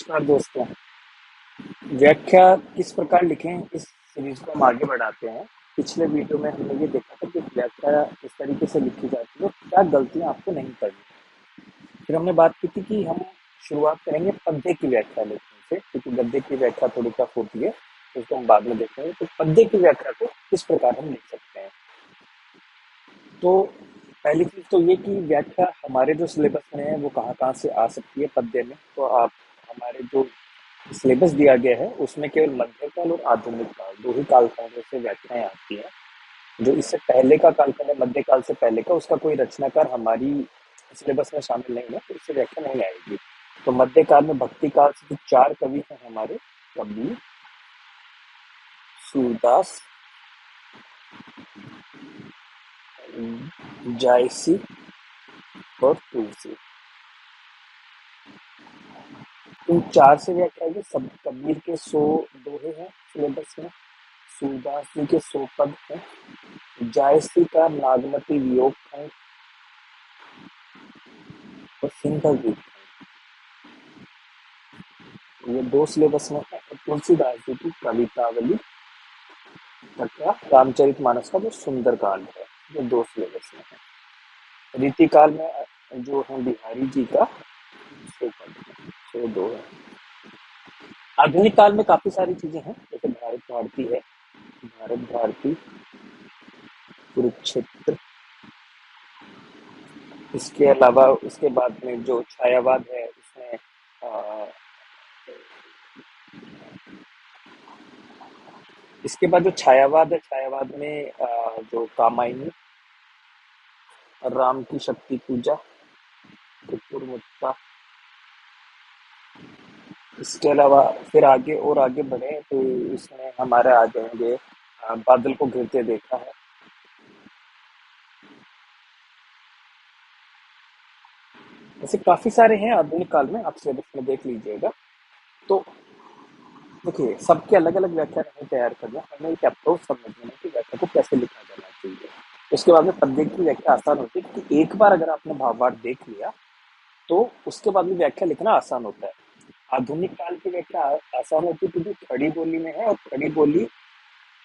नमस्कार दोस्तों। व्याख्या किस प्रकार लिखें, इस सीरीज को हम आगे बढ़ाते हैं। पिछले वीडियो में हमने ये देखा था कि व्याख्या किस तरीके से लिखी जाती है और क्या गलतियां आपको नहीं करनी। फिर हमने बात की थी कि हम शुरुआत करेंगे पद्य की व्याख्या लिखने से, क्योंकि गद्य की व्याख्या थोड़ी टफ होती है, तो उसको हम बाद में देखेंगे। तो पद्य की व्याख्या को किस प्रकार हम लिख सकते हैं। तो पहली चीज तो ये कि व्याख्या हमारे जो सिलेबस में है वो कहाँ कहाँ से आ सकती है पद्य में। तो आप हमारे जो सिलेबस दिया गया है उसमें केवल मध्यकाल और आधुनिक काल, दो ही कालखंडों से व्याख्याएं आती हैं। जो इससे पहले का कालखंड है, मध्यकाल से पहले का, उसका कोई रचनाकार हमारी सिलेबस में शामिल नहीं है, तो इससे व्याख्या नहीं आएगी। तो मध्यकाल में भक्ति काल से जो चार कवि हैं हमारे, कबीर, सूरदास, जायसी और तुलसी, इन चार से व्याख्या आएगी। सब कबीर के 100 दोहे हैं सिलेबस में, सूरदास जी के 100 पद हैं, जायसी का नागमती वियोग खंड और सिंधल गीत, ये दो सिलेबस में है। और तुलसीदास जी की कवितावली तथा रामचरितमानस का जो सुंदरकांड है, ये दो सिलेबस में है। रीतिकाल में जो है बिहारी जी का 100 पद है, 102 है। आधुनिक काल में काफी सारी चीजें हैं, जैसे भारत भारती है, भारत भारती, कुरुक्षेत्र। इसके अलावा उसके बाद में जो छायावाद है उसमें इसके बाद जो छायावाद है, छायावाद में जो कामायनी, राम की शक्ति पूजा, त्रिपुर मुत्ता। इसके अलावा फिर आगे और आगे बढ़े तो इसमें हमारे आ जाएंगे बादल को घिरते देखा है। ऐसे काफी सारे हैं आधुनिक काल में, आप सिलेबस में देख लीजिएगा। तो देखिए, सबके अलग अलग व्याख्या नहीं तैयार करना, हमें एक अप्रोच समझना है कि व्याख्या को कैसे लिखा जाना चाहिए। उसके बाद में पद्य की व्याख्या आसान होती है कि एक बार अगर आपने भावार्थ देख लिया तो उसके बाद में व्याख्या लिखना आसान होता है। आधुनिक काल की व्याख्या आसान होती है क्योंकि खड़ी बोली में है, और खड़ी बोली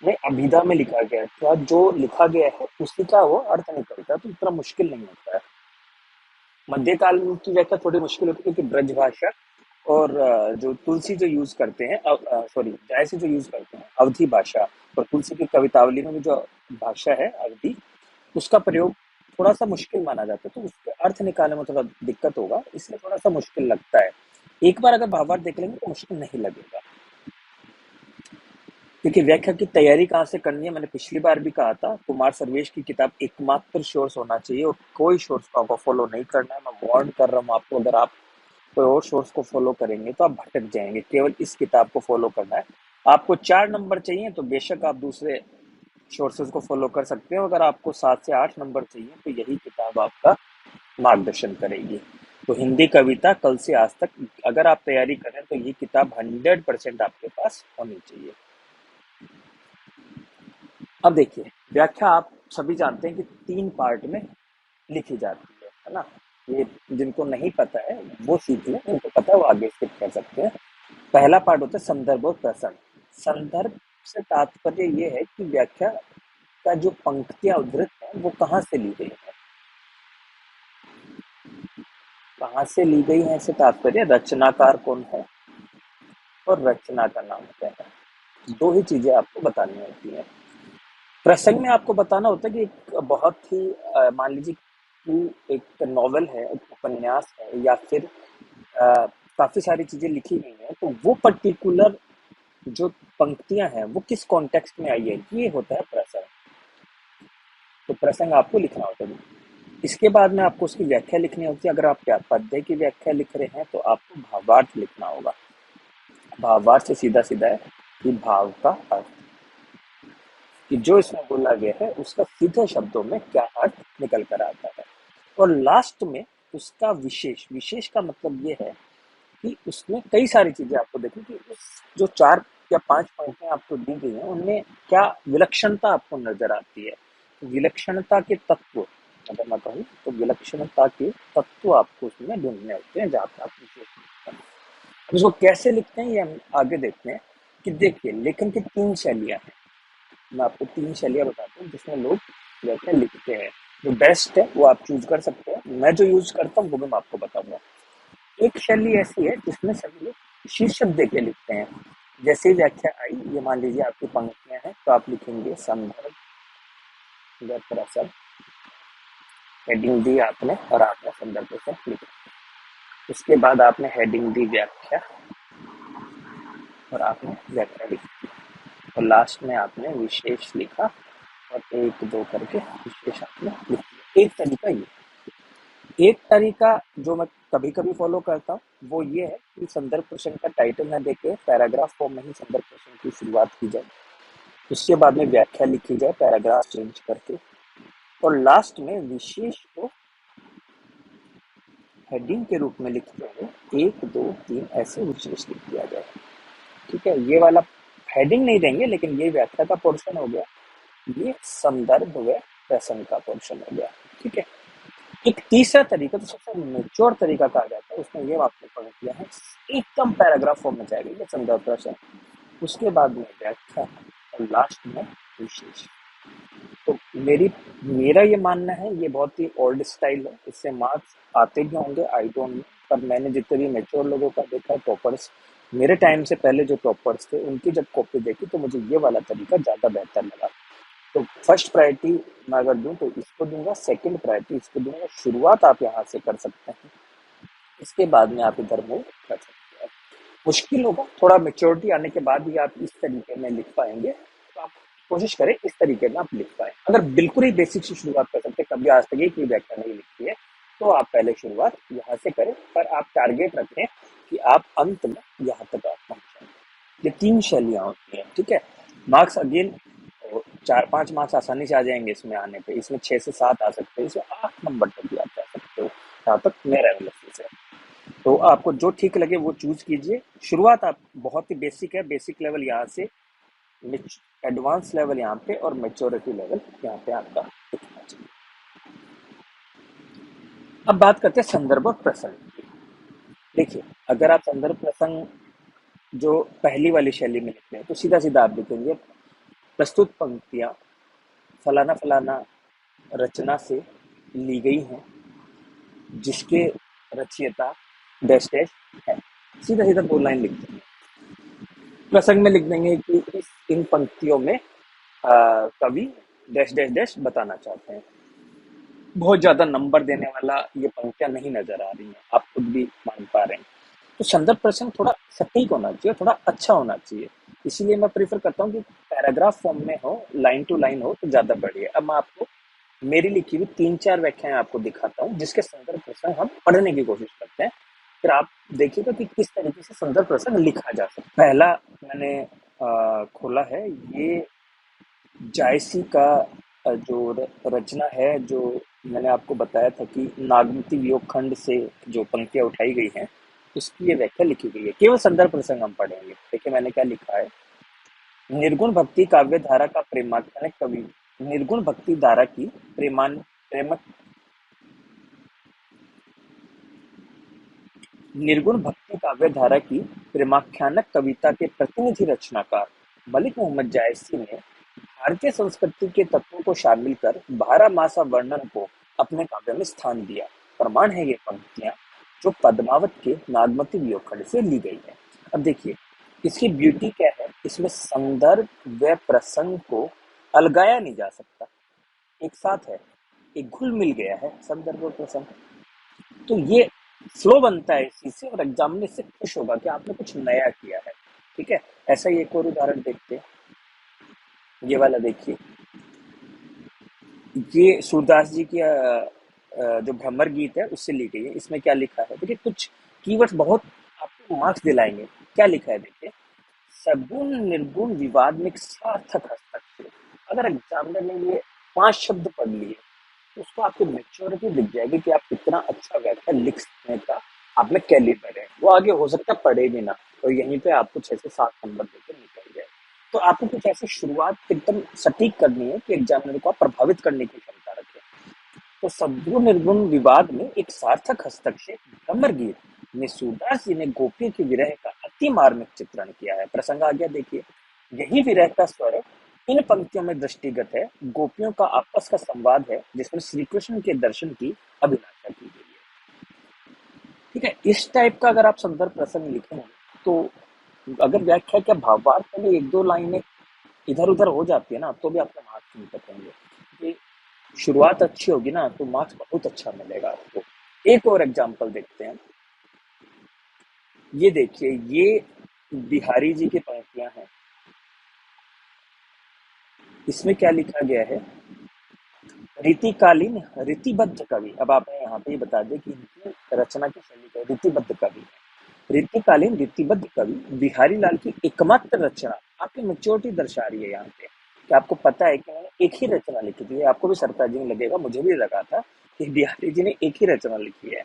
में अभिधा में लिखा गया है, तो जो लिखा गया है उसी का वो अर्थ निकलता है, तो इतना मुश्किल नहीं होता है। मध्यकाल की व्याख्या थोड़ी मुश्किल होती है क्योंकि ब्रज भाषा और जो तुलसी जो यूज करते हैं, सॉरी जायसी जो यूज करते हैं अवधी भाषा, और तुलसी की कवितावली में भी जो भाषा है अवधी, उसका प्रयोग थोड़ा सा मुश्किल माना जाता है, तो उसका अर्थ निकालने में थोड़ा दिक्कत होगा, इसलिए थोड़ा सा मुश्किल लगता है। एक बार अगर भावार्थ देख लेंगे तो मुश्किल नहीं लगेगा। देखिए, व्याख्या की तैयारी कहाँ से करनी है, मैंने पिछली बार भी कहा था, कुमार सर्वेश की किताब एकमात्र सोर्स होना चाहिए और कोई सोर्स को आपको फॉलो नहीं करना है। मैं वार्न कर रहा हूँ आपको, अगर आप कोई और सोर्स को फॉलो करेंगे तो आप भटक जाएंगे। केवल इस किताब को फॉलो करना है। आपको 4 नंबर चाहिए तो बेशक आप दूसरे सोर्सेज को फॉलो कर सकते हैं, अगर आपको 7 से 8 नंबर चाहिए तो यही किताब आपका मार्गदर्शन करेगी। तो हिंदी कविता कल से आज तक अगर आप तैयारी करें तो ये किताब 100% आपके पास होनी चाहिए। अब देखिए, व्याख्या आप सभी जानते हैं कि 3 पार्ट में लिखी जाती है ना। ये जिनको नहीं पता है वो सीख लें, जिनको पता है वो आगे स्किप कर सकते हैं। पहला पार्ट होता है संदर्भ और प्रसंग। संदर्भ से तात्पर्य ये है कि व्याख्या का जो पंक्तियां उद्धृत है वो कहाँ से ली गई है। कहाँ से ली गई है इससे तात्पर्य रचनाकार कौन है और रचना का नाम क्या है। दो ही चीजें आपको बतानी होती हैं। प्रसंग में आपको बताना होता है कि एक बहुत ही मान लीजिए कि एक नॉवेल है, एक उपन्यास है, या फिर अ, काफी सारी चीजें लिखी गई हैं, तो वो पर्टिकुलर जो पंक्तियां हैं वो किस कॉन्टेक्स्ट में आई है, ये होता है प्रसंग। तो प्रसंग आपको लिखना होता है। इसके बाद में आपको उसकी व्याख्या लिखनी होती है। अगर आप क्या पद्य की व्याख्या लिख रहे हैं तो आपको भावार्थ लिखना होगा। भावार्थ से सीधा सीधा है कि भाव का अर्थ, कि जो इसमें बोला गया है उसका सीधे शब्दों में क्या अर्थ निकल कर आता है। और लास्ट में उसका विशेष, विशेष का मतलब ये है कि उसमें कई सारी चीजें आपको देखनी कि उस जो 4 या 5 पंक्तियां आपको दी गई हैं उनमें क्या विलक्षणता आपको नजर आती है। तो विलक्षणता के तत्व, अगर मैं कहूँ तो विलक्षणता के तत्व आपको उसमें ढूंढने होते हैं जहाँ पे आप विशेष लिखते हैं। उसको कैसे लिखते हैं ये हम आगे देखते हैं। कि देखिए लेखन की तीन शैलियां हैं। मैं आपको तीन शैलियां बताता हूँ जिसमें लोग व्याख्या लिखते हैं। जो बेस्ट है वो आप चूज कर सकते हैं, मैं जो यूज करता हूँ वो मैं आपको बताऊंगा। एक शैली ऐसी है जिसमें सभी लोग शीर्षक देके लिखते हैं। जैसे ही व्याख्या आई, ये मान लीजिए आपकी पंक्तियां हैं तो आप लिखेंगे संदर्भ व प्रसंग, हेडिंग दी आपने और आपने संदर्भ प्रसंग लिखा। उसके बाद आपने हेडिंग दी व्याख्या और आपने व्याख्या लिखी, और लास्ट में आपने विशेष लिखा और एक दो करके विशेष आपने लिख दिया। एक तरीका ये। एक तरीका जो मैं कभी कभी फॉलो करता हूँ वो ये है कि संदर्भ प्रश्न का टाइटल न देके पैराग्राफ फॉर्म में ही संदर्भ प्रश्न की शुरुआत की जाए, उसके बाद में व्याख्या लिखी जाए पैराग्राफ चेंज करके, और लास्ट में विशेष को हेडिंग के रूप में लिखते हुए एक दो तीन ऐसे विशेष लिख दिया जाए। ठीक है, ये वाला हेडिंग नहीं देंगे लेकिन ये व्याख्या का पोर्शन हो गया, ये संदर्भ व प्रसंग का पोर्शन हो गया। ठीक है। एक तीसरा तरीका जो सबसे मेच्योर तरीका कहा जाता है, उसमें ये आपने पढ़ किया है, एकदम पैराग्राफ फॉर्म में जाएगा ये संदर्भ प्रसंग, उसके बाद में व्याख्या और लास्ट में विशेष। तो मेरा ये मानना है, ये बहुत ही ओल्ड स्टाइल है, इससे मार्क्स आते भी होंगे आई डोंट नो, पर मैंने जितने भी मेच्योर लोगों का देखा है, टॉपर्स, मेरे टाइम से पहले जो टॉपर्स थे उनकी जब कॉपी देखी तो मुझे ये वाला तरीका ज़्यादा बेहतर लगा। तो फर्स्ट प्रायोरिटी मैं अगर दूं तो इसको दूंगा, सेकंड प्रायोरिटी इसको दूंगा। शुरुआत आप यहाँ से कर सकते हैं, इसके बाद में आप इधर मूव कर सकते हैं। मुश्किल होगा, थोड़ा मेच्योरिटी आने के बाद ही आप इस तरीके में लिख पाएंगे, तो आप कोशिश करें इस तरीके में आप लिख पाए। अगर बिल्कुल ही बेसिक से शुरुआत कर सकते हैं, कभी आज तक एक भी व्याख्या नहीं लिखी है, तो आप पहले शुरुआत यहाँ से करें, पर आप टारगेट रखें कि आप अंत में यहाँ तक आप पहुंचे। ये तीन शैलियां होती हैं। ठीक है। मार्क्स अगेन 4-5 मार्क्स आसानी से आ जाएंगे इसमें आने पे, इसमें 6 से 7 आ सकते हैं, इसमें 8 नंबर तक भी आप जा सकते हो, जहाँ तक मेरा एनालिसिस है। तो आपको जो ठीक लगे वो चूज कीजिए। शुरुआत आप बहुत ही बेसिक है, बेसिक लेवल यहाँ से एडवांस लेवल यहाँ पे, और मेच्योरिटी लेवल यहाँ पे आपका दिखना चाहिए। अब बात करते हैं संदर्भ और प्रसंग की। देखिए, अगर आप संदर्भ प्रसंग जो पहली वाली शैली में लिखते हैं तो सीधा सीधा आप लिखेंगे, प्रस्तुत पंक्तियां फलाना फलाना रचना से ली गई हैं, जिसके रचयिता डैश डैश है। सीधा सीधा दो लाइन लिख देंगे। प्रसंग में लिख देंगे कि इन पंक्तियों में कवि डैश डैश डैश बताना चाहते हैं। बहुत ज्यादा नंबर देने वाला ये पंक्तियां नहीं नजर आ रही हैं, आप खुद भी मान पा रहे हैं। तो संदर्भ प्रसंग थोड़ा सटीक होना चाहिए, थोड़ा अच्छा होना चाहिए, इसीलिए मैं प्रीफर करता हूँ कि पैराग्राफ फॉर्म में हो, लाइन टू लाइन हो तो ज्यादा बढ़िया। अब मैं आपको मेरी लिखी हुई 3-4 व्याख्याएं आपको दिखाता हूँ जिसके संदर्भ प्रसंग हम पढ़ने की कोशिश करते हैं, फिर आप देखिएगा कि किस तरीके से संदर्भ प्रसंग लिखा जा सकता है। पहला मैंने खोला है, ये जायसी का जो रचना है, जो मैंने आपको बताया था कि नागमती वियोग खंड से जो पंक्तियां उठाई गई हैं, उसकी ये व्याख्या लिखी गई है। केवल संदर्भ प्रसंग हम पढ़ेंगे। देखिए मैंने क्या लिखा है, निर्गुण भक्ति काव्य धारा का प्रेमाख्यान कवि, निर्गुण भक्ति धारा की प्रेमान प्रेम निर्गुण भक्ति काव्य धारा की प्रेमाख्यानक कविता के प्रतिनिधि रचनाकार मलिक मोहम्मद जायसी ने भारतीय संस्कृति के तत्वों को शामिल कर 12 मासा वर्णन को अपने काव्य में स्थान दिया। प्रमाण है ये पंक्तियां जो पद्मावत के नागमती वियोग खंड से ली गई है। अब देखिए इसकी ब्यूटी क्या है, इसमें संदर्भ व प्रसंग को अलगाया नहीं जा सकता, एक साथ है, एक घुल मिल गया है संदर्भ और प्रसंग। तो ये फ्लो बनता है इसी से, और एग्जाम में इससे खुश होगा कि आपने कुछ नया किया है। ठीक है। ऐसा ही एक और उदाहरण देखते हैं, ये वाला देखिए, ये सूरदास जी की जो भ्रमर गीत है उससे ली गई है। इसमें क्या लिखा है, देखिए कुछ कीवर्ड्स बहुत आपको मार्क्स दिलाएंगे। क्या लिखा है देखिए, सगुण निर्गुण विवाद में एक सार्थक हस्तक्षेप। अगर एग्जामिनर ने ये 5 शब्द पढ़ लिए तो उसको आपकी मेच्योरिटी दिख जाएगी कि आप कितना अच्छा व्याख्या लिख सकने का आप में कैलिबर है। वो आगे हो सकता है पढ़े भी ना, और यहीं पे आपको 6 से 7 नंबर देकर निकल जाए। तो आपको कुछ ऐसी शुरुआत एकदम सटीक करनी है कि एग्जामिनर को आप प्रभावित करने की क्षमता रखें। तो सद्गुण निर्गुण विवाद में एक सार्थक हस्तक्षेप भ्रमर गीत मिसुदास जी ने गोपियों की विरह का अति मार्मिक चित्रण किया है। प्रसंग आ गया, देखिए। यही विरह का स्वर इन पंक्तियों में दृष्टिगत है। गोपियों का आपस का संवाद है जिसमें श्री कृष्ण के दर्शन की अभिलाषा की गई है। ठीक है, इस टाइप का अगर आप संदर्भ प्रसंग लिखें तो अगर व्याख्या क्या भावार्थ में एक दो लाइनें इधर उधर हो जाती है ना, तो भी आपको मार्क्स नहीं पकड़ेंगे। ये शुरुआत अच्छी होगी ना तो मार्क्स बहुत अच्छा मिलेगा आपको। एक और एग्जांपल देखते हैं। ये देखिए, ये बिहारी जी की पंक्तियां हैं। इसमें क्या लिखा गया है? रीतिकालीन रीतिबद्ध कवि। अब आपने यहाँ पे बता दिया कि इनकी रचना की शैली क्या है, रीतिबद्ध कवि है। रीतिकालीन रीतिबद्ध कवि बिहारी लाल की एकमात्र रचना आपकी मेच्योरिटी दर्शा रही है यहाँ पे, कि आपको पता है कि मैंने एक ही रचना लिखी थी। आपको भी सरप्राइजिंग लगेगा, मुझे भी लगा था कि बिहारी जी ने एक ही रचना लिखी है।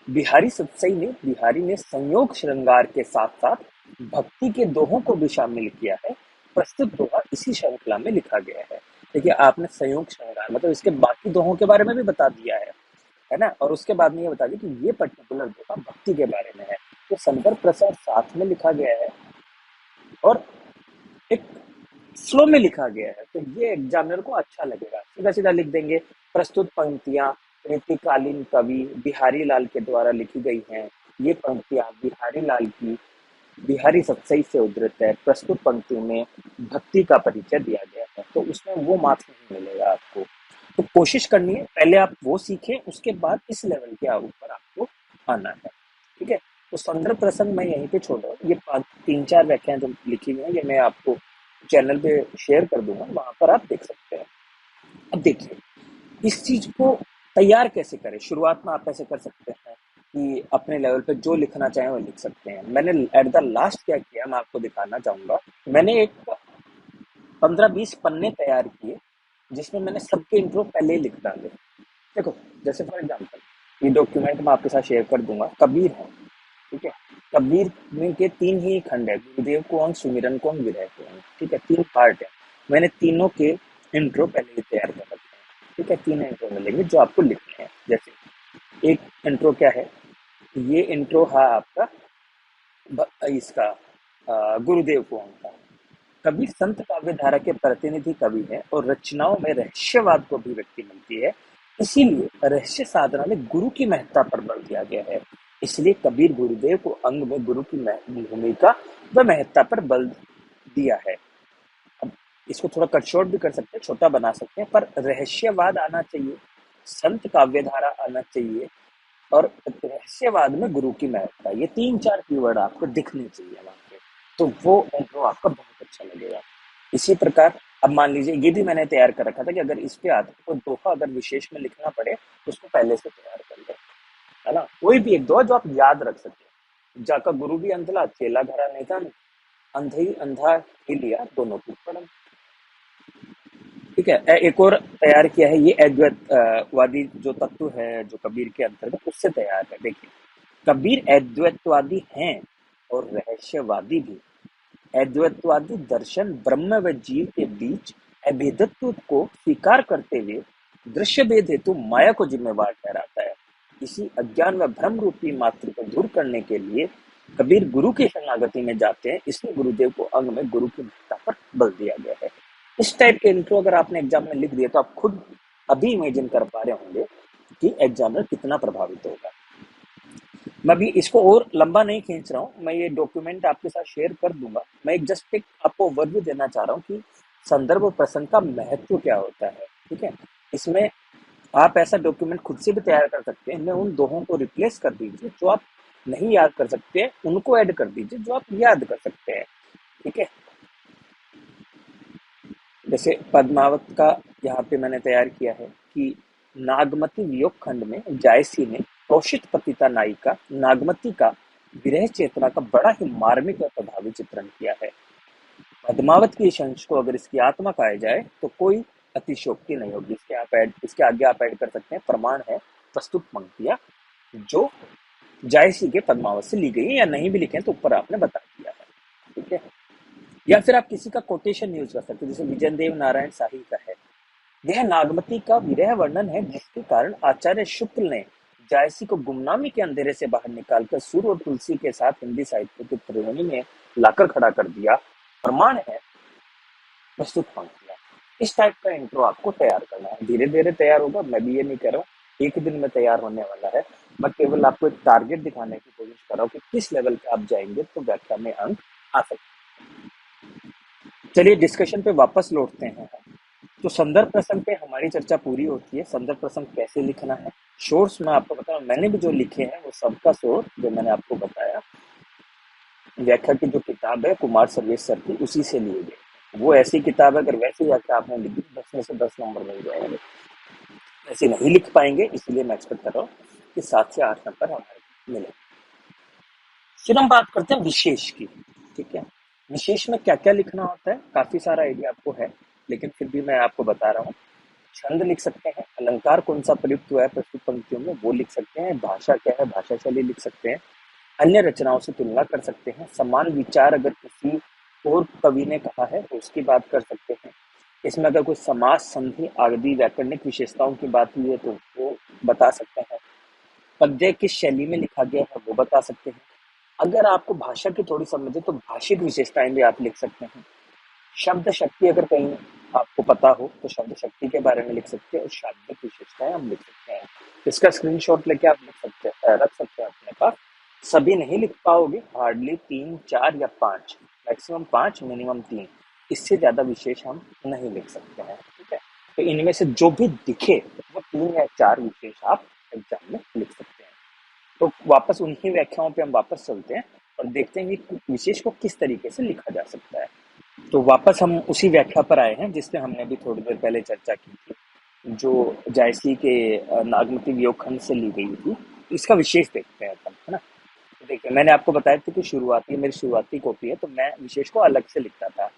बिहारी ने संयोग श्रृंगार के साथ साथ भक्ति के दोहों को भी शामिल किया है। प्रस्तुत दोहा इसी श्रृंखला में लिखा गया है। देखिए, आपने संयोग श्रृंगार मतलब इसके बाकी दोहों के बारे में भी बता दिया है ना, और उसके बाद में ये बता दिया कि ये पर्टिकुलर दोहा भक्ति के बारे में है। तो संदर्भ प्रसार साथ में लिखा गया है और एक स्लो में लिखा गया है, तो ये एग्जामिनर को अच्छा लगेगा। सीधा सीधा लिख देंगे, प्रस्तुत पंक्तियां रीतिकालीन कवि बिहारी लाल के द्वारा लिखी गई हैं। ये पंक्तियां बिहारी लाल की बिहारी सत्सई से उद्धृत है। प्रस्तुत पंक्ति में भक्ति का परिचय दिया गया है, तो उसमें वो मार्क्स नहीं मिलेगा आपको। तो कोशिश करनी है पहले आप वो सीखें, उसके बाद इस लेवल के ऊपर आपको आना है। ठीक है, तो संदर्भ प्रसंग मैं यहीं पे छोड़ रहा हूँ। ये 3-4 व्याख्याएं जो लिखी हुई हैं ये मैं आपको चैनल पे शेयर कर दूंगा, वहां पर आप देख सकते हैं। अब देखिए, इस चीज को तैयार कैसे करें। शुरुआत में आप ऐसे कर सकते हैं कि अपने लेवल पे जो लिखना चाहें वो लिख सकते हैं। मैंने एट द लास्ट क्या किया, मैं आपको दिखाना चाहूंगा। मैंने एक 15-20 पन्ने तैयार किए जिसमें मैंने सबके इंट्रो पहले ही लिख डाले। देखो, जैसे फॉर एग्जाम्पल ये डॉक्यूमेंट मैं आपके साथ शेयर कर दूंगा। कबीर है, ठीक है। कबीर में के 3 ही खंड है, गुरुदेव को अंग, सुमिरन को अंग, विरह को अंग। ठीक है, 3 पार्ट है। मैंने तीनों के इंट्रो पहले ही तैयार कर रखे हैं। ठीक है, 3 इंट्रो मिलेंगे जो आपको लिखने हैं। जैसे एक इंट्रो क्या है, ये इंट्रो है आपका इसका गुरुदेव को अंग का। कबीर संत काव्य धारा के प्रतिनिधि कवि है और रचनाओं में रहस्यवाद को अभिव्यक्ति मिलती है। इसीलिए रहस्य साधना में गुरु की महत्ता पर बल दिया गया है। इसलिए कबीर गुरुदेव को अंग में गुरु की भूमिका व महत्ता पर बल दिया है। अब इसको थोड़ा कट शॉर्ट भी कर सकते हैं, छोटा बना सकते हैं, पर रहस्यवाद आना चाहिए, संत काव्य धारा आना चाहिए और रहस्यवाद में गुरु की महत्ता। ये 3-4 कीवर्ड आपको दिखने चाहिए वहां पे, तो वो इंट्रो आपका बहुत अच्छा लगेगा। इसी प्रकार अब मान लीजिए ये भी मैंने तैयार कर रखा था कि अगर इस पे आता तो दोहा अगर विशेष में लिखना पड़े तो उसको पहले से तैयार कर ले, है ना। कोई भी एक दोहा जो आप याद रख सके। जाका गुरु भी अंधला, चेला घरा निधन, अंधे अंधा ही लिया दोनों की पढ़न। ठीक है, एक और तैयार किया है, ये अद्वैत वादी जो तत्व है जो कबीर के अंतर्गत, उससे तैयार है। देखिए, कबीर अद्वैतवादी हैं और रहस्यवादी भी। अद्वैतवादी दर्शन ब्रह्म व जीव के बीच अभेदत्व को स्वीकार करते हुए दृश्य भेद हेतु माया को जिम्मेवार ठहराता है। इसी अज्ञान व भ्रम रूपी मात्र को दूर करने के लिए कबीर गुरु की शरणागति में जाते हैं। इसलिए गुरुदेव को अंग में गुरु की महत्ता पर बल दिया गया है। इस टाइप के इंट्रो अगर आपने एग्जाम में लिख दिया तो आप खुद अभी इमेजिन कर पा रहे होंगे कि एग्जामिनर कितना प्रभावित होगा। मैं भी इसको और लंबा नहीं खींच रहा हूँ, मैं ये डॉक्यूमेंट आपके साथ शेयर कर दूंगा। मैं एक जस्ट एक आपको ओवरव्यू देना चाह रहा हूँ कि संदर्भ और प्रसंग का महत्व क्या होता है। ठीक है, इसमें आप ऐसा डॉक्यूमेंट खुद से भी तैयार कर सकते हैं। इनमें उन दोहों को रिप्लेस कर दीजिए जो आप नहीं याद कर सकते, उनको ऐड कर दीजिए जो आप याद कर सकते हैं। ठीक है, जैसे पद्मावत का यहाँ पे मैंने तैयार किया है कि नागमती वियोग खंड में जायसी ने तोषित पतिता नायिका नागमती का विरह चेतना का बड़ा ही मार्मिक और प्रभावी चित्रण किया है। पद्मावत की इस अंश को अगर इसकी आत्मा कहा जाए तो कोई अतिशोक्ति नहीं होगी। इसके आगे आप ऐड कर सकते हैं, प्रमाण है प्रस्तुत पंक्तियां जो जायसी के पद्मावत से ली गई है, या नहीं भी लिखे तो ऊपर आपने बता दिया है। ठीक है, या फिर आप किसी का कोटेशन यूज कर सकते हैं, जैसे विजयदेव नारायण शाही का है, यह नागमती का विरह वर्णन है जिसके कारण आचार्य शुक्ल ने जायसी को गुमनामी के अंधेरे से बाहर निकालकर सूर और तुलसी के साथ हिंदी साहित्य की त्रिवेणी में लाकर खड़ा कर दिया। प्रमाण है प्रस्तुत पंक्तियां। इस टाइप का इंट्रो आपको तैयार करना है, धीरे धीरे तैयार होगा, मैं भी ये नहीं कह रहा हूँ एक दिन में तैयार होने वाला है। मैं केवल आपको एक टारगेट दिखाने की कोशिश कर रहा हूँ कि किस लेवल पे आप जाएंगे तो व्याख्या में अंक आ सकते हैं। चलिए डिस्कशन पे वापस लौटते हैं। तो संदर्भ प्रसंग पे हमारी चर्चा पूरी होती है। संदर्भ प्रसंग कैसे लिखना है, सोर्स मैं आपको बता रहा हूँ, मैंने भी जो लिखे हैं वो सबका सोर्स जो मैंने आपको बताया व्याख्या की जो किताब है कुमार सर्वेश सर की, उसी से लिए गए। वो ऐसी किताब है, अगर वैसी व्याख्या आपने लिखी 10 में से 10 नंबर मिल जाएंगे। ऐसे नहीं लिख पाएंगे, इसलिए मैं एक्सपेक्ट कर रहा हूँ कि 7 से 8 नंबर हमारे मिले। फिर हम बात करते हैं विशेष की। ठीक है, विशेष में क्या क्या लिखना होता है, काफी सारा आइडिया आपको है, लेकिन फिर भी मैं आपको बता रहा हूँ। छंद लिख सकते हैं, अलंकार कौन सा प्रयुक्त हुआ है प्रस्तुत पंक्तियों में वो लिख सकते हैं, भाषा क्या है भाषा शैली लिख सकते हैं, अन्य रचनाओं से तुलना कर सकते हैं, समान विचार अगर किसी और कवि ने कहा है तो उसकी बात कर सकते हैं। इसमें अगर कोई समास संधि आदि व्याकरणिक विशेषताओं की बात हुई है तो वो बता सकते हैं। पद्य किस शैली में लिखा गया है वो बता सकते हैं। अगर आपको भाषा की थोड़ी समझ है तो भाषिक विशेषताएं भी आप लिख सकते हैं। शब्द शक्ति अगर कहीं आपको पता हो तो शब्द शक्ति के बारे में लिख सकते हैं और शाब्दिक विशेषताएं हम लिख सकते हैं। इसका स्क्रीनशॉट लेके आप लिख सकते हैं, रख सकते हैं अपने पास। सभी नहीं लिख पाओगे, हार्डली 3 4 या 5, मैक्सिमम 5 मिनिमम 3, इससे ज्यादा विशेष हम नहीं लिख सकते हैं। ठीक है, तो इनमें से जो भी दिखे वो 3 या 4 विशेष आप एग्जाम में लिख सकते हैं। तो वापस उन्हीं व्याख्याओं पे हम वापस चलते हैं और देखते हैं कि विशेष को किस तरीके से लिखा जा सकता है। तो वापस हम उसी व्याख्या पर आए हैं जिसपे हमने अभी थोड़ी देर पहले चर्चा की थी, जो जायसी के नागमती वियोग खंड से ली गई थी। इसका विशेष देखते हैं अपन, है ना। तो देखिए मैंने आपको बताया था कि शुरुआती मेरी शुरुआती कॉपी है तो मैं विशेष को अलग से लिखता था।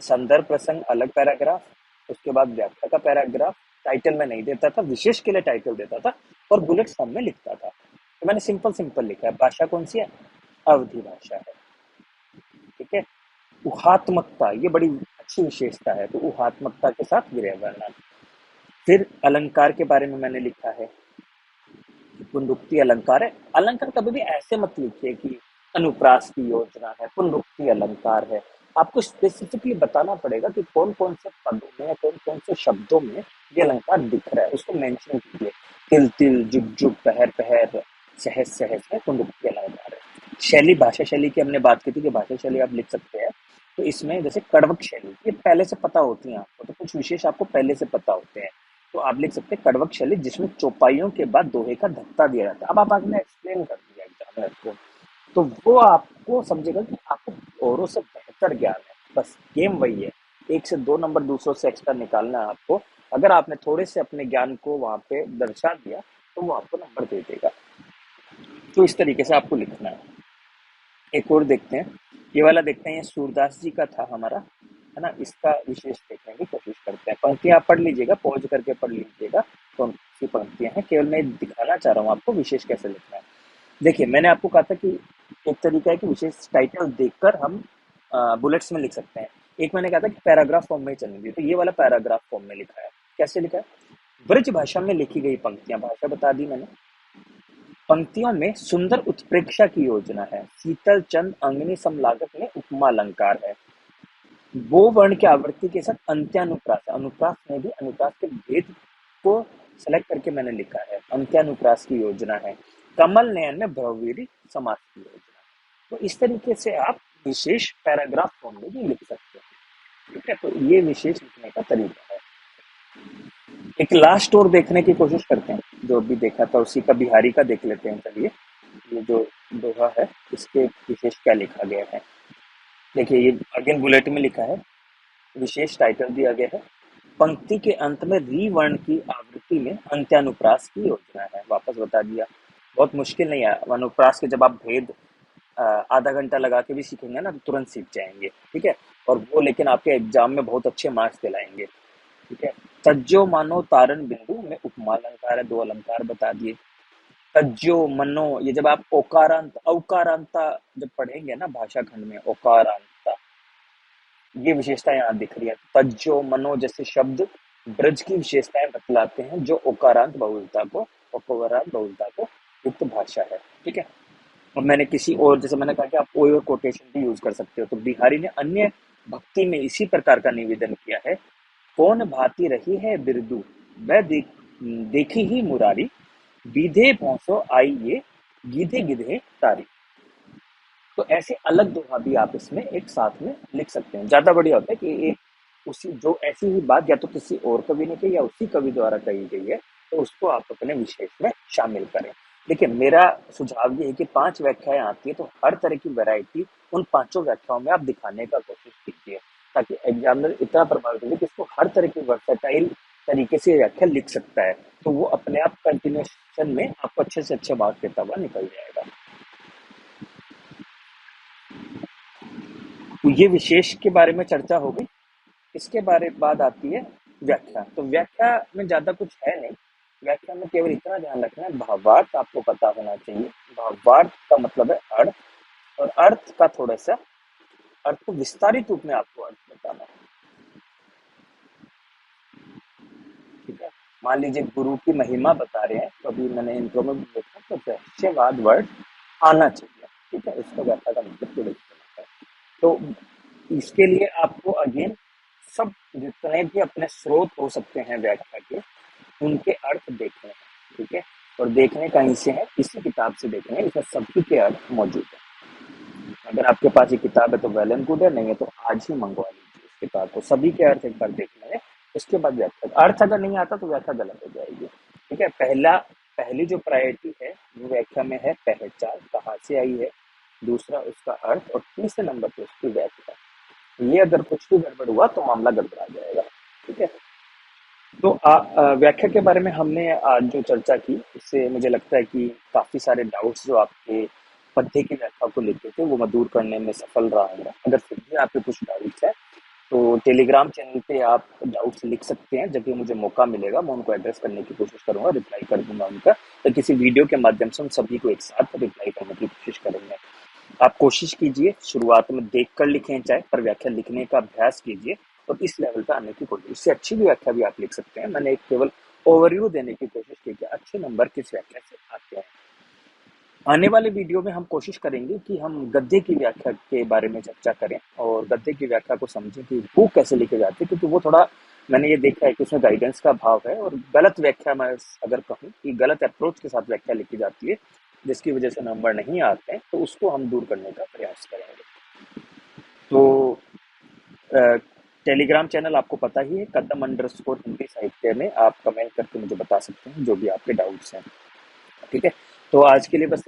संदर्भ प्रसंग अलग पैराग्राफ, उसके बाद व्याख्या का पैराग्राफ, टाइटल में नहीं देता था, विशेष के लिए टाइटल देता था और बुलेट फॉर्म में लिखता था। तो मैंने सिंपल सिंपल लिखा है। भाषा कौन सी है, अवधि भाषा है। ठीक है, उहात्मकता ये बड़ी अच्छी विशेषता है, तो उहात्मकता के साथ विरह वर्णन। फिर अलंकार के बारे में मैंने लिखा है, पुनरुक्ति अलंकार है। अलंकार कभी भी ऐसे मत लिखिए कि अनुप्रास की योजना है, पुनरुक्ति अलंकार है। आपको स्पेसिफिकली बताना पड़ेगा कि कौन कौन से पदों में, कौन कौन से शब्दों में ये अलंकार दिख रहा है, उसको मेंशन कीजिए। तिल तिल, जुग जुग, पहर पहर, सहज सहज है पुनरुक्ति अलंकार है। शैली, भाषा शैली की हमने बात की थी कि भाषा शैली आप लिख सकते हैं। तो इसमें जैसे कड़वक शैली, ये पहले से पता होती है आपको, तो कुछ विशेष आपको पहले से पता होते हैं। तो आप लिख सकते हैं कड़वक शैली जिसमें चौपाइयों के बाद दोहे का धत्ता दिया जाता है। अब आप आपने एक्सप्लेन कर दिया एग्जामिनर को, तो वो आपको समझेगा कि आपको औरों से बेहतर ज्ञान है। बस गेम वही है, 1 से 2 नंबर दूसरों से एक्स्ट्रा निकालना है आपको। अगर आपने थोड़े से अपने ज्ञान को वहां पे दर्शा दिया तो वो आपको नंबर दे देगा। तो इस तरीके से आपको लिखना है। एक और देखते हैं, ये वाला देखते हैं, ये सूरदास जी का था हमारा, है ना। इसका विशेष देखने की कोशिश करते हैं। पंक्तियां आप पढ़ लीजिएगा, पॉज करके पढ़ लीजिएगा, कौन सी पंक्तियां हैं। केवल मैं दिखाना चाह रहा हूँ आपको विशेष कैसे लिखना है। देखिए मैंने आपको कहा था कि एक तरीका है कि विशेष टाइटल देखकर हम बुलेट्स में लिख सकते हैं। एक मैंने कहा था कि पैराग्राफ फॉर्म में ही चलेंगे, तो ये वाला पैराग्राफ फॉर्म में लिखा है। कैसे लिखा है, ब्रज भाषा में लिखी गई पंक्तियां, भाषा बता दी मैंने। पंक्तियों में सुंदर उत्प्रेक्षा की योजना है, शीतल चंद अंगनी समलागत में उपमा अलंकार है। वो वर्ण की आवृत्ति के साथ अंत्यानुप्रास, अनुप्रास में भी अनुप्रास के भेद को सेलेक्ट करके मैंने लिखा है। अंत्यानुप्रास की योजना है, कमल नयन में भ्रवीरी समास की योजना। तो इस तरीके से आप विशेष पैराग्राफ फॉर्म में भी लिख सकते हैं। ठीक है, तो ये विशेष लिखने का तरीका है। एक लास्ट और देखने की कोशिश करते हैं, जो अभी देखा था उसी का बिहारी का देख लेते हैं। चलिए, ये जो दोहा है इसके विशेष क्या लिखा गया है। देखिए ये अगेन बुलेट में लिखा है, विशेष टाइटल दिया गया है, पंक्ति के अंत में री वर्ण की आवृत्ति में अंत्यानुप्रास की योजना है। वापस बता दिया, बहुत मुश्किल नहीं है। अनुप्रास के जब आप भेद आधा घंटा लगा के भी सीखेंगे ना तो तुरंत सीख जाएंगे। ठीक है, और वो लेकिन आपके एग्जाम में बहुत अच्छे मार्क्स दिलाएंगे। ठीक है, तज्जो मानो तारण बिंदु में उपमा अलंकार है, 2 अलंकार बता दिए। तज्जो मनो, ये जब आप ओकारांत औकारांता जब पढ़ेंगे ना भाषा खंड में, ओकारांता, ये विशेषता यहाँ दिख रही है। तज्जो मनो जैसे शब्द ब्रज की विशेषताएं बतलाते हैं जो ओकारांत बहुलता को ओवरऑल बहुलता युक्त भाषा है। ठीक है। और मैंने किसी और, जैसे मैंने कहा कि आप कोई और कोटेशन भी यूज कर सकते हो, तो बिहारी ने अन्य भक्ति में इसी प्रकार का निवेदन किया है। कौन भांति रही है बिरदू, वह देखी ही मुरारी, बीधे भौसो आई ये, गीधे गिधे तारी। तो ऐसे अलग दोहा भी आप इसमें एक साथ में लिख सकते हैं। ज्यादा बढ़िया होता है कि एक उसी जो ऐसी ही बात या तो किसी और कवि ने कही या उसी कवि द्वारा कही गई है, तो उसको आप अपने विशेष में शामिल करें। देखिए, मेरा सुझाव ये है कि 5 व्याख्याएं आती है, तो हर तरह की वैरायटी उन पांचों व्याख्याओं में आप दिखाने का कोशिश कीजिए, ताकि एग्जामिनर इतना प्रभावित हो कि इसको हर तरह की वर्सेटाइल तरीके से व्याख्या लिख सकता है, तो वो अपने आप कंटिन्यूएशन में आपको अच्छे से अच्छे मार्क्स देता हुआ निकल जाएगा। तो ये विशेष के बारे में चर्चा हो गई। इसके बारे बाद आती है व्याख्या। तो व्याख्या में ज्यादा कुछ है नहीं। व्याख्या में केवल इतना ध्यान रखना है, भावार्थ आपको पता होना चाहिए। भावार्थ का मतलब है अर्थ, और अर्थ का थोड़ा सा अर्थ को विस्तारित रूप में आपको अर्थ बताना है। ठीक है। मान लीजिए गुरु की महिमा बता रहे हैं, तो अभी मैंने इंट्रो में भी देखा, तो रहस्यवाद वर्ड आना चाहिए। ठीक है। इसका व्याख्या का मतलब थोड़ा है। तो इसके लिए आपको अगेन सब जितने भी अपने स्रोत हो सकते हैं व्याख्या के, उनके अर्थ देखने हैं। ठीक है। और देखने कहीं से है, इसी किताब से देखने हैं, इसमें सभी के अर्थ मौजूद है। अगर आपके पास ये किताब है तो वेल एंड गुड है, नहीं है तो आज ही मंगवा लीजिए इस किताब को। सभी के अर्थ एक बार देखने हैं, उसके बाद व्याख्या। अर्थ अगर नहीं आता तो व्याख्या गलत हो जाएगी। ठीक है। पहली जो प्रायोरिटी है वो व्याख्या में है पहचान, कहाँ से आई है, दूसरा उसका अर्थ, और तीसरे नंबर पे उसकी व्याख्या। ये अगर कुछ भी गड़बड़ हुआ तो मामला गड़बड़ा जाएगा। ठीक है। तो व्याख्या के बारे में हमने आज जो चर्चा की, इससे मुझे लगता है कि काफी सारे डाउट्स जो आपके पद्य की व्याख्या को लेकर थे वो मैं दूर करने में सफल रहा हूँ। अगर फिर भी आपके कुछ डाउट्स है तो टेलीग्राम चैनल पे आप डाउट्स लिख सकते हैं। जब भी मुझे मौका मिलेगा मैं उनको एड्रेस करने की कोशिश करूंगा, रिप्लाई कर दूंगा उनका। तो किसी वीडियो के माध्यम से हम सभी को एक साथ रिप्लाई करने की कोशिश करेंगे। आप कोशिश कीजिए, शुरुआत में देख कर लिखें चाहे, पर व्याख्या लिखने का अभ्यास कीजिए और इस लेवल पे आने की कोशिश। इससे अच्छी भी व्याख्या भी आप लिख सकते हैं। मैंने एक केवल ओवरव्यू देने की कोशिश की कि अच्छे नंबर किस व्याख्या से आते हैं। आने वाले वीडियो में हम कोशिश करेंगे कि हम गद्य की व्याख्या के बारे में चर्चा करें और गद्य की व्याख्या को समझें कि वो कैसे लिखे जाते हैं, क्योंकि वो थोड़ा मैंने ये देखा है कि उसमें गाइडेंस का भाव है, और गलत व्याख्या मैं अगर कहूँ कि गलत अप्रोच के साथ व्याख्या लिखी जाती है जिसकी वजह से नंबर नहीं आते हैं, तो उसको हम दूर करने का प्रयास करेंगे। तो टेलीग्राम चैनल आपको पता ही है, कदम_ हिंदी साहित्य में आप कमेंट करके मुझे बता सकते हैं जो भी आपके डाउट्स हैं। ठीक है। तो आज के लिए बस